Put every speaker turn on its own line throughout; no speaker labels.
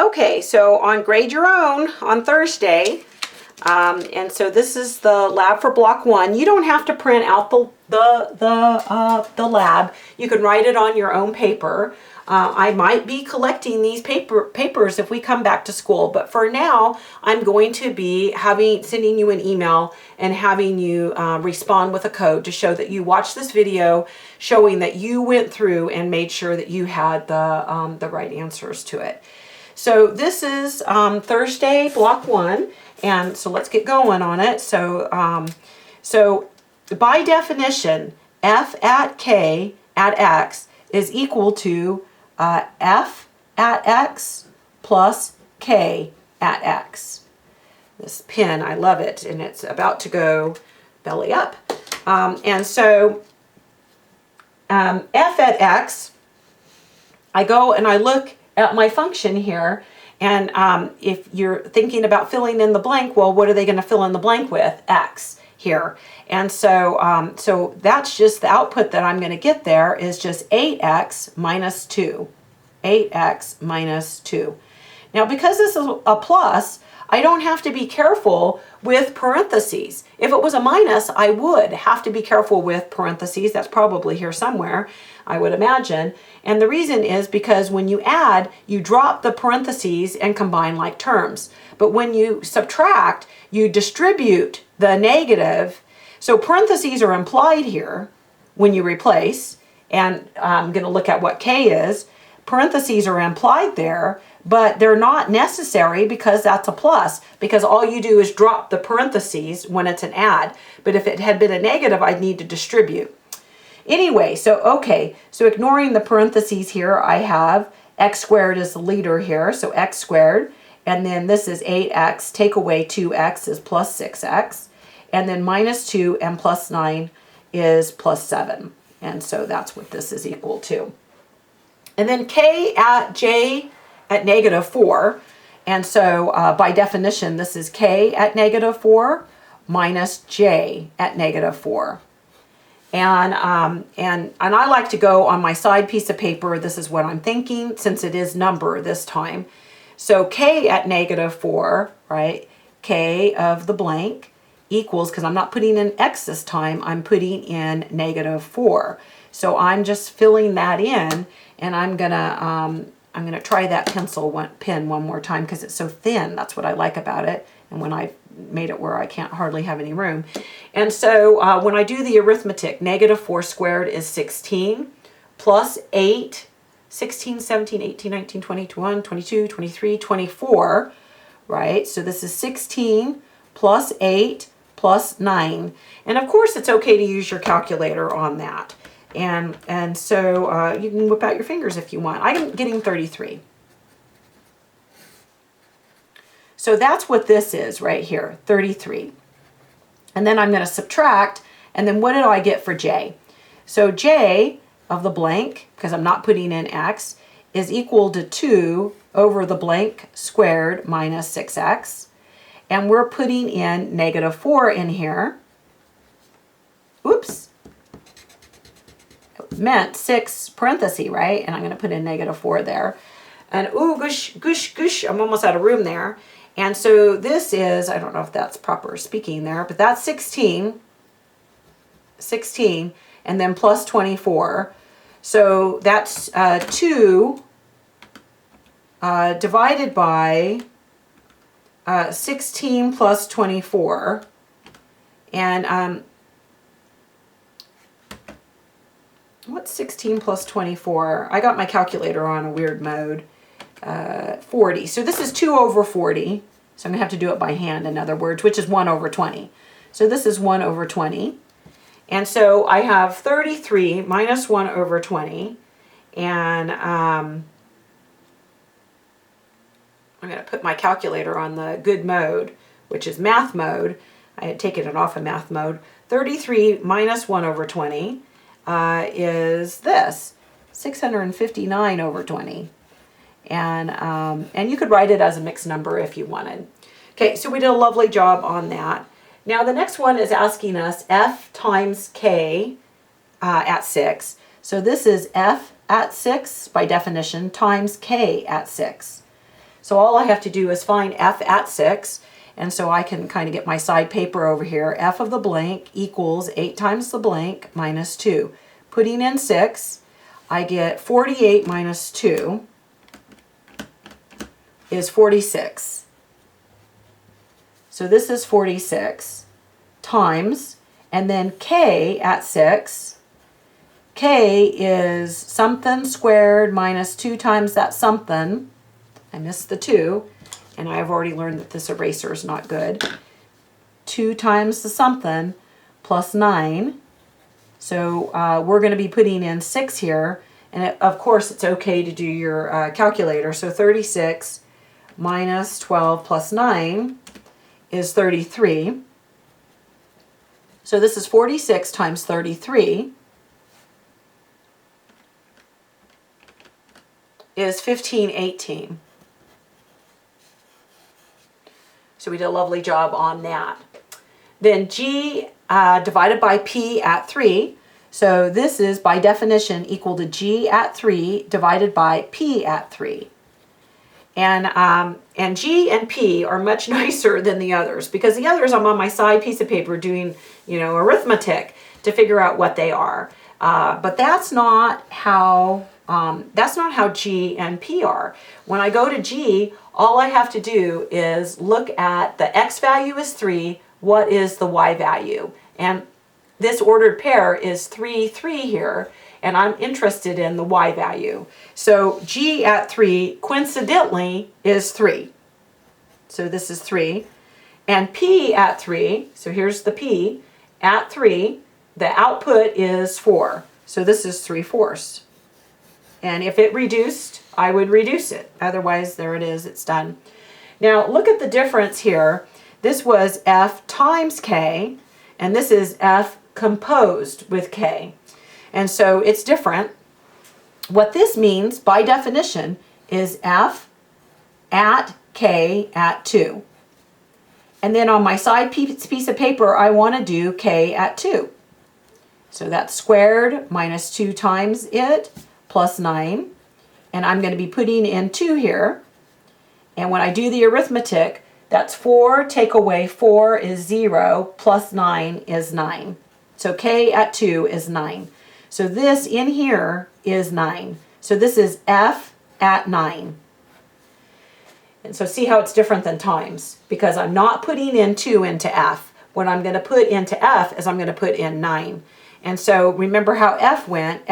Okay, so on Grade Your Own on Thursday, and so this is the lab for Block 1. You don't have to print out the lab. You can write it on your own paper. I might be collecting these papers if we come back to school, but for now, I'm going to be sending you an email and having you respond with a code to show that you watched this video, showing that you went through and made sure that you had the right answers to it. So this is Thursday, Block 1, and so let's get going on it. So, so by definition, f at k at x is equal to f at x plus k at x. This pen, I love it, and it's about to go belly up. And so f at x, I go and I look at my function here, and if you're thinking about filling in the blank, well, what are they going to fill in the blank with? X here. And so, so that's just the output that I'm going to get there is just 8x minus 2. 8x minus 2. Now, because this is a plus, I don't have to be careful with parentheses. If it was a minus, I would have to be careful with parentheses. That's probably here somewhere, I would imagine. And the reason is because when you add, you drop the parentheses and combine like terms. But when you subtract, you distribute the negative. So parentheses are implied here when you replace. And I'm going to look at what k is. Parentheses are implied there, but they're not necessary because that's a plus, because all you do is drop the parentheses when it's an add. But if it had been a negative, I'd need to distribute. Anyway, so okay, so ignoring the parentheses here, I have x squared is the leader here, so x squared, and then this is 8x, take away 2x is plus 6x, and then minus 2 and plus 9 is plus 7. And so that's what this is equal to. And then k at j at negative 4. And so by definition, this is k at negative 4 minus j at negative 4. And I like to go on my side piece of paper. This is what I'm thinking, since it is number this time. So k at negative 4, right? K of the blank equals, because I'm not putting in x this time, I'm putting in negative 4. So I'm just filling that in, and I'm gonna try that pen one more time because it's so thin. That's what I like about it. And when I've made it where I can't hardly have any room. And so when I do the arithmetic, negative 4 squared is 16 plus 8, 16, 17, 18, 19, 20, 21, 22, 23, 24, right? So this is 16 plus 8 plus 9. And of course it's okay to use your calculator on that. And so you can whip out your fingers if you want. I'm getting 33. So that's what this is right here, 33. And then I'm going to subtract, and then what did I get for j? So j of the blank, because I'm not putting in x, is equal to 2 over the blank squared minus 6x. And we're putting in negative 4 in here. Oops. It meant 6 parentheses, right? And I'm going to put in negative 4 there. And ooh, goosh, goosh, goosh, I'm almost out of room there. And so this is, I don't know if that's proper speaking there, but that's 16, and then plus 24. So that's 2 divided by 16 plus 24. And what's 16 plus 24? I got my calculator on a weird mode. 40. So this is 2 over 40. So I'm going to have to do it by hand, in other words, which is 1 over 20. So this is 1 over 20. And so I have 33 minus 1 over 20. And I'm going to put my calculator on the good mode, which is math mode. I had taken it off of math mode. 33 minus 1 over 20 is this, 659 over 20. And you could write it as a mixed number if you wanted. Okay, so we did a lovely job on that. Now the next one is asking us f times k at 6. So this is f at 6 by definition times k at 6. So all I have to do is find f at 6. And so I can kind of get my side paper over here. F of the blank equals 8 times the blank minus 2. Putting in 6, I get 48 minus 2 is 46. So this is 46 times, and then k at 6. K is something squared minus 2 times that something. I missed the 2. And I've already learned that this eraser is not good. 2 times the something plus 9. So we're going to be putting in 6 here. And of course, it's okay to do your calculator. So 36 minus 12 plus 9 is 33. So this is 46 times 33 is 1518. So we did a lovely job on that. Then G divided by P at 3. So this is by definition equal to G at 3 divided by P at 3. And G and P are much nicer than the others, because the others I'm on my side piece of paper doing, arithmetic to figure out what they are. But that's not how G and P are. When I go to G, all I have to do is look at the X value is 3, what is the Y value? And this ordered pair is 3, 3 here, and I'm interested in the Y value. So G at 3, coincidentally, is 3. So this is 3. And P at 3, so here's the P, at 3, the output is 4. So this is 3/4. And if it reduced, I would reduce it. Otherwise, there it is, it's done. Now, look at the difference here. This was F times K, and this is F composed with K. And so it's different. What this means, by definition, is F at K at 2. And then on my side piece of paper, I want to do K at 2. So that's squared minus 2 times it, plus 9, and I'm going to be putting in 2 here. And when I do the arithmetic, that's 4 take away 4 is 0, plus 9 is 9. So K at 2 is 9. So this in here is 9. So this is F at 9. And so see how it's different than times, because I'm not putting in 2 into F. What I'm going to put into F is I'm going to put in 9. And so remember how F went,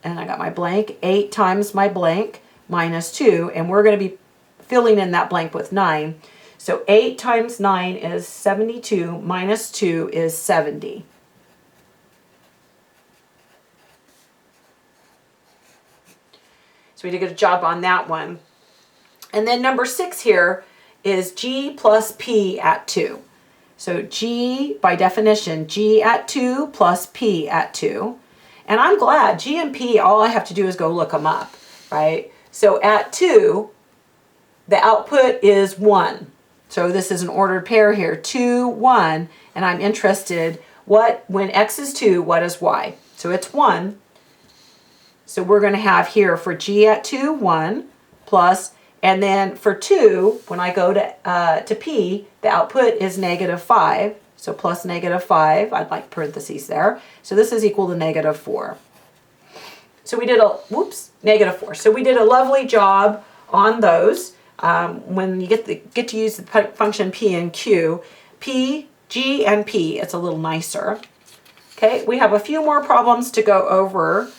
and I got my blank, 8 times my blank, minus 2, and we're going to be filling in that blank with 9. So 8 times 9 is 72, minus 2 is 70. So we did a good job on that one. And then number 6 here is G plus P at 2. So G, by definition, G at 2 plus P at 2. And I'm glad G and P, all I have to do is go look them up, right? So at 2, the output is 1. So this is an ordered pair here, 2, 1, and I'm interested, when X is 2, what is Y? So it's 1. So we're going to have here for G at 2, 1, plus, and then for 2, when I go to P, the output is negative 5. So plus negative 5, I'd like parentheses there. So this is equal to negative 4. So we did negative 4. So we did a lovely job on those. When you get to use the function P and Q, P, G, and P, it's a little nicer. Okay, we have a few more problems to go over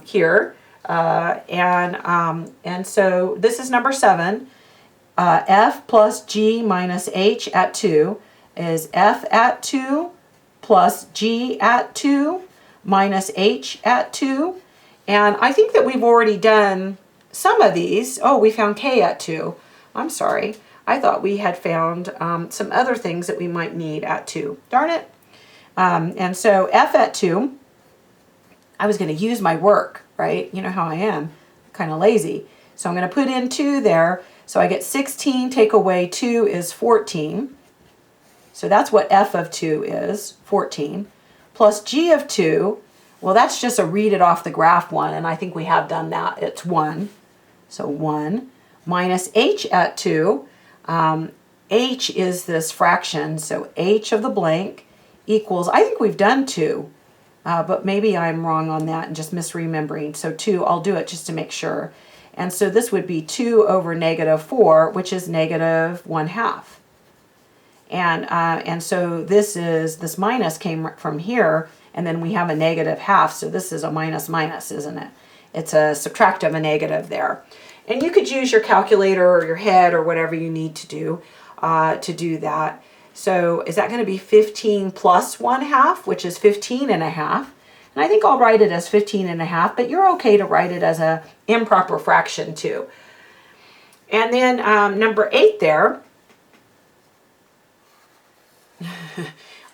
here. And so this is number 7. F plus G minus H at 2 is F at 2 plus G at 2 minus H at 2. And I think that we've already done some of these. Oh, we found K at 2. I'm sorry. I thought we had found some other things that we might need at 2. Darn it. And so F at 2, I was going to use my work, right? You know how I am, kind of lazy. So I'm going to put in 2 there. So I get 16 take away 2 is 14. So that's what F of 2 is, 14. Plus G of 2, well, that's just a read it off the graph one, and I think we have done that. It's 1. So 1 minus h at 2. H is this fraction, so h of the blank equals, I think we've done 2, but maybe I'm wrong on that and just misremembering. So 2, I'll do it just to make sure. And so this would be 2 over negative 4, which is negative 1/2. And so this minus came from here, and then we have a negative half, so this is a minus minus, isn't it? It's a subtract of a negative there. And you could use your calculator or your head or whatever you need to do that. So is that going to be 15 plus 1/2, which is 15.5? And I think I'll write it as 15.5, but you're okay to write it as a improper fraction too. And then number 8 there,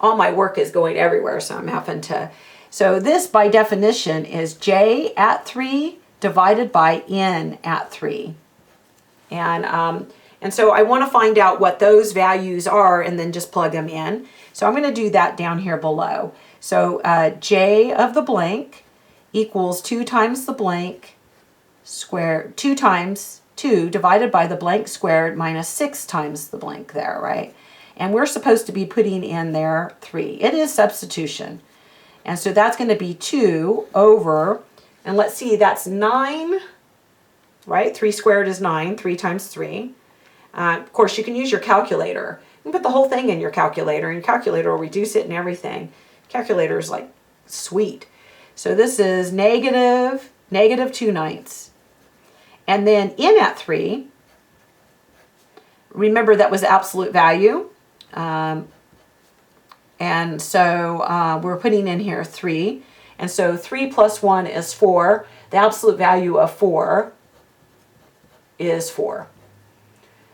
all my work is going everywhere, so I'm having to. So this, by definition, is j at 3 divided by n at 3. And so I want to find out what those values are and then just plug them in. So I'm going to do that down here below. So j of the blank equals 2 times the blank squared, 2 times 2 divided by the blank squared minus 6 times the blank there, right? And we're supposed to be putting in there 3. It is substitution. And so that's going to be 2 over, and let's see, that's 9, right? 3 squared is 9, 3 times 3. Of course, you can use your calculator. You can put the whole thing in your calculator, and your calculator will reduce it and everything. Calculator is like sweet. So this is negative 2/9. And then n at 3, remember that was absolute value. And so we're putting in here 3. And so 3 plus 1 is 4. The absolute value of 4 is 4.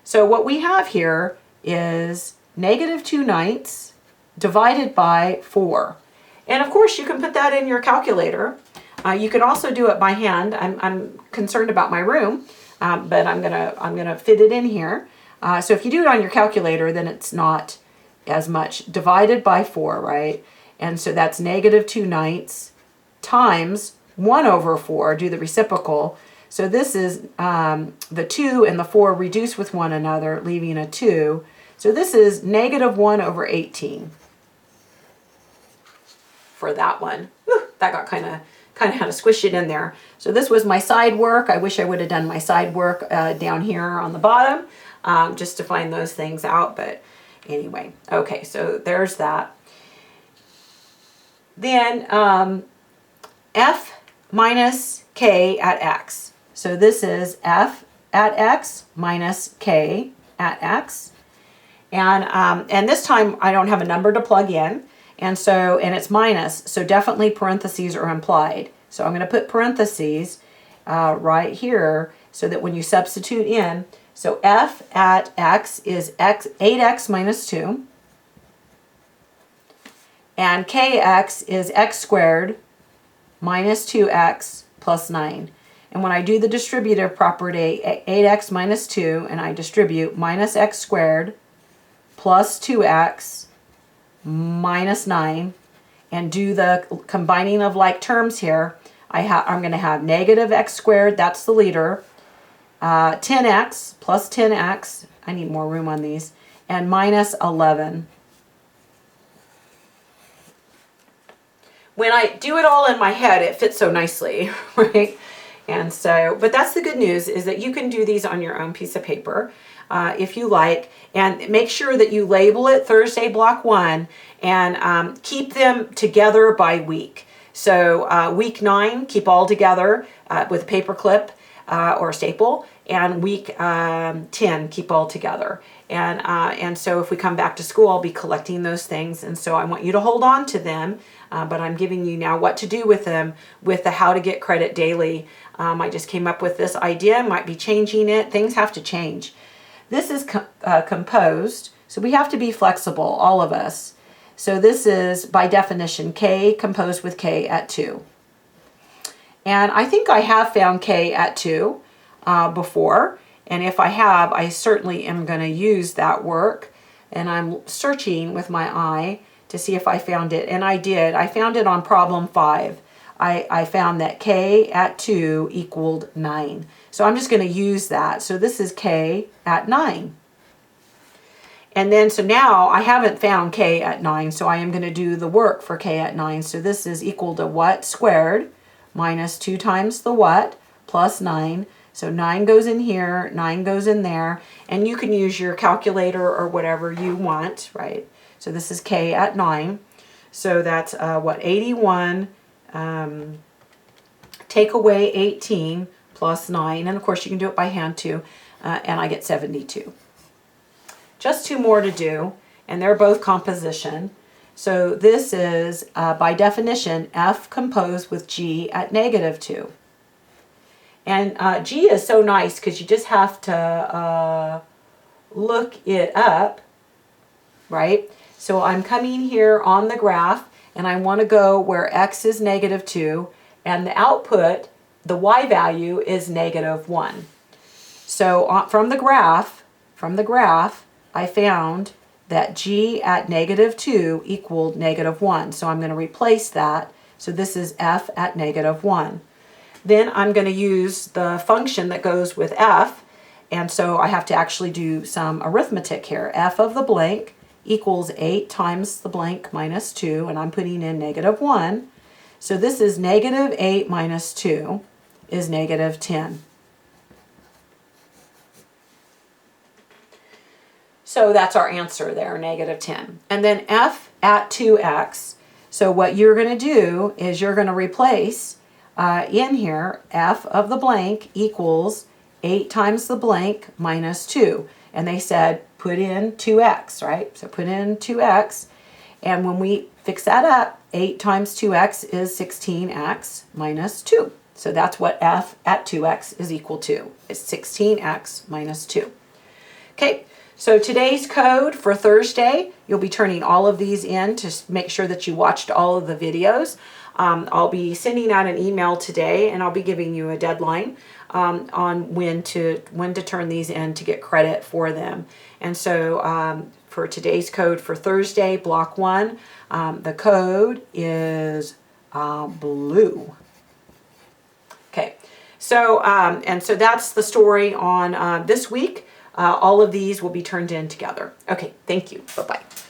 So what we have here is negative 2/9 divided by 4. And of course you can put that in your calculator. You can also do it by hand. I'm concerned about my room, but I'm gonna fit it in here. So if you do it on your calculator, then it's not as much. Divided by 4, right? And so that's negative 2/9 times 1 over 4, do the reciprocal. So this is the 2 and the 4 reduce with one another, leaving a 2. So this is negative 1 over 18 for that one. Whew, that got kind of had to squish it in there. So this was my side work. I wish I would have done my side work down here on the bottom just to find those things out. But anyway, okay, so there's that. Then f minus k at x. So this is f at x minus k at x. And this time I don't have a number to plug in. And it's minus, so definitely parentheses are implied. So I'm going to put parentheses right here so that when you substitute in, so f at x is 8x minus 2. And kx is x squared minus 2x plus 9. And when I do the distributive property, 8x minus 2, and I distribute minus x squared plus 2x minus 9, and do the combining of like terms here, I'm going to have negative x squared, that's the leader, 10x plus 10x, I need more room on these, and minus 11. When I do it all in my head, it fits so nicely, right? And so, but that's the good news, is that you can do these on your own piece of paper if you like, and make sure that you label it Thursday Block 1 and keep them together by week. So week 9, keep all together with a paper clip or a staple, and week 10, keep all together. And so if we come back to school, I'll be collecting those things, and so I want you to hold on to them, but I'm giving you now what to do with them with the How to Get Credit Daily. I just came up with this idea, might be changing it. Things have to change. This is composed, so we have to be flexible, all of us. So this is, by definition, K composed with K at 2. And I think I have found K at 2 before, and if I have, I certainly am going to use that work. And I'm searching with my eye to see if I found it, and I did. I found it on problem 5 I found that k at 2 equaled 9. So I'm just going to use that. So this is k at 9. And then, so now I haven't found k at 9, so I am going to do the work for k at 9. So this is equal to what squared minus 2 times the what plus 9. So 9 goes in here, 9 goes in there, and you can use your calculator or whatever you want, right? So this is k at 9. So that's what, 81, take away 18 plus 9, and of course you can do it by hand too, and I get 72. Just 2 more to do, and they're both composition. So this is, by definition, F composed with G at -2. And G is so nice because you just have to look it up, right? So I'm coming here on the graph, and I want to go where X is -2, and the output, the Y value, is -1. So from the graph, I found that G at -2 equaled -1. So I'm going to replace that. So this is F at -1. Then I'm going to use the function that goes with F. And so I have to actually do some arithmetic here. F of the blank equals 8 times the blank minus 2. And I'm putting in -1. So this is -8 minus 2 is -10. So that's our answer there, -10. And then F at 2x. So what you're going to do is you're going to replace in here F of the blank equals 8 times the blank minus 2. And they said put in 2x, right? So put in 2x. And when we fix that up, 8 times 2x is 16x minus 2. So that's what F at 2x is equal to. It's 16x minus 2. Okay. So today's code for Thursday, you'll be turning all of these in to make sure that you watched all of the videos. I'll be sending out an email today, and I'll be giving you a deadline on when to turn these in to get credit for them. And so for today's code for Thursday, Block 1, the code is blue. Okay, so and so that's the story on this week. All of these will be turned in together. Okay, thank you. Bye-bye.